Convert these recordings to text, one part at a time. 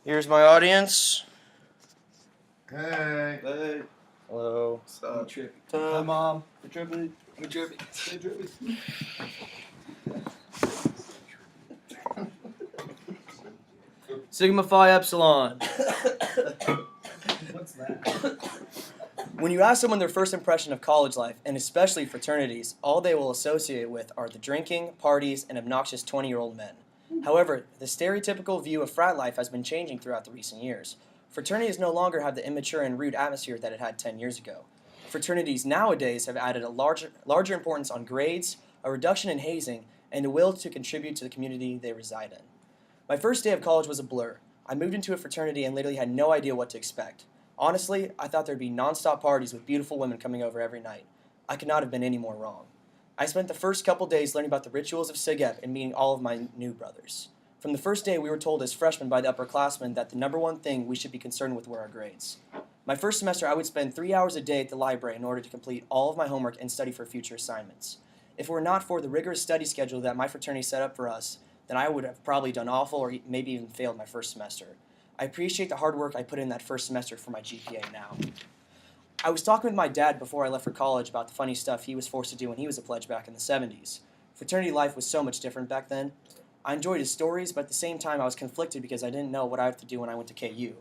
Here's my audience. Hey. Hey. Hello. What's up? Trippy. Hi, Mom. Hey, Trippy. Hey, Trippy. Hey, Trippy. Sigma Phi Epsilon. What's that? When you ask someone their first impression of college life, and especially fraternities, all they will associate with are the drinking, parties, and obnoxious 20-year-old men. However, the stereotypical view of frat life has been changing throughout the recent years. Fraternities no longer have the immature and rude atmosphere that it had 10 years ago. Fraternities nowadays have added a larger importance on grades, a reduction in hazing, and the will to contribute to the community they reside in. My first day of college was a blur. I moved into a fraternity and literally had no idea what to expect. Honestly, I thought there'd be nonstop parties with beautiful women coming over every night. I could not have been any more wrong. I spent the first couple days learning about the rituals of Sig Ep and meeting all of my new brothers. From the first day, we were told as freshmen by the upperclassmen that the number one thing we should be concerned with were our grades. My first semester, I would spend 3 hours a day at the library in order to complete all of my homework and study for future assignments. If it were not for the rigorous study schedule that my fraternity set up for us, then I would have probably done awful or maybe even failed my first semester. I appreciate the hard work I put in that first semester for my GPA now. I was talking with my dad before I left for college about the funny stuff he was forced to do when he was a pledge back in the 70s. Fraternity life was so much different back then. I enjoyed his stories, but at the same time I was conflicted because I didn't know what I had to do when I went to KU.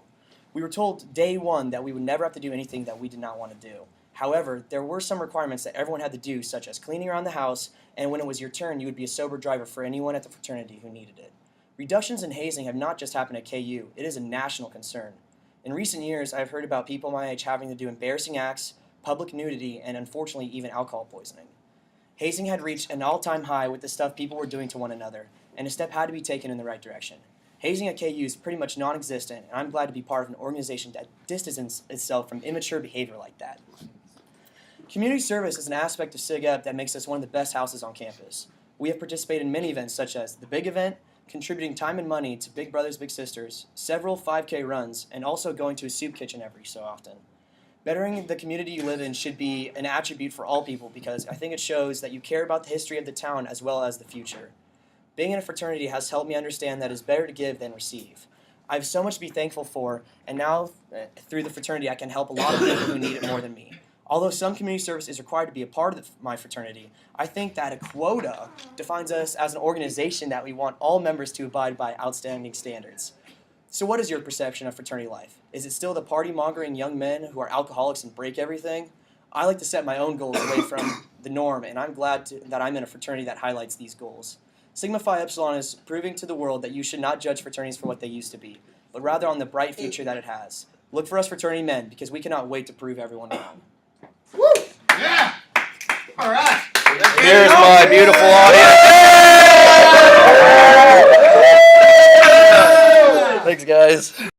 We were told day one that we would never have to do anything that we did not want to do. However, there were some requirements that everyone had to do, such as cleaning around the house, and when it was your turn, you would be a sober driver for anyone at the fraternity who needed it. Reductions in hazing have not just happened at KU, it is a national concern. In recent years, I have heard about people my age having to do embarrassing acts, public nudity, and unfortunately even alcohol poisoning. Hazing had reached an all-time high with the stuff people were doing to one another, and a step had to be taken in the right direction. Hazing at KU is pretty much non-existent, and I'm glad to be part of an organization that distances itself from immature behavior like that. Community service is an aspect of Sig Ep that makes us one of the best houses on campus. We have participated in many events such as the Big Event, contributing time and money to Big Brothers Big Sisters, several 5K runs, and also going to a soup kitchen every so often. Bettering the community you live in should be an attribute for all people because I think it shows that you care about the history of the town as well as the future. Being in a fraternity has helped me understand that it's better to give than receive. I have so much to be thankful for, and now through the fraternity I can help a lot of people who need it more than me. Although some community service is required to be a part of my fraternity, I think that a quota defines us as an organization that we want all members to abide by outstanding standards. So what is your perception of fraternity life? Is it still the party-mongering young men who are alcoholics and break everything? I like to set my own goals away from the norm, and I'm glad that I'm in a fraternity that highlights these goals. Sigma Phi Epsilon is proving to the world that you should not judge fraternities for what they used to be, but rather on the bright future that it has. Look for us fraternity men, because we cannot wait to prove everyone wrong. Woo! Yeah! All right. Here's my beautiful audience. Thanks, guys.